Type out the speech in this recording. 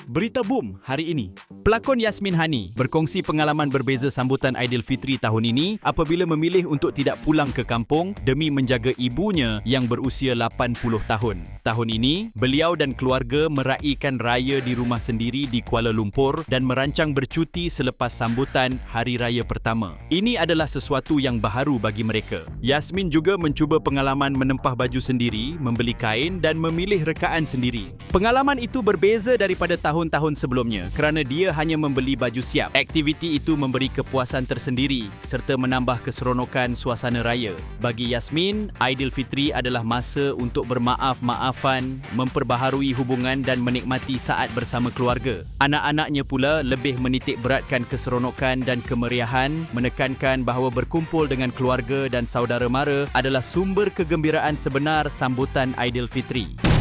Berita boom hari ini. Pelakon Yasmin Hani berkongsi pengalaman berbeza sambutan Aidilfitri tahun ini apabila memilih untuk tidak pulang ke kampung demi menjaga ibunya yang berusia 80 tahun. Tahun ini, beliau dan keluarga meraihkan raya di rumah sendiri di Kuala Lumpur dan merancang bercuti selepas sambutan Hari Raya pertama. Ini adalah sesuatu yang baharu bagi mereka. Yasmin juga mencuba pengalaman menempah baju sendiri, membeli kain dan memilih rekaan sendiri. Pengalaman itu berbeza daripada tahun-tahun sebelumnya kerana dia hanya membeli baju siap. Aktiviti itu memberi kepuasan tersendiri serta menambah keseronokan suasana raya. Bagi Yasmin, Aidilfitri adalah masa untuk bermaaf-maafan, memperbaharui hubungan dan menikmati saat bersama keluarga. Anak-anaknya pula lebih menitik beratkan keseronokan dan kemeriahan, menekankan bahawa berkumpul dengan keluarga dan saudara mara adalah sumber kegembiraan sebenar sambutan Aidilfitri.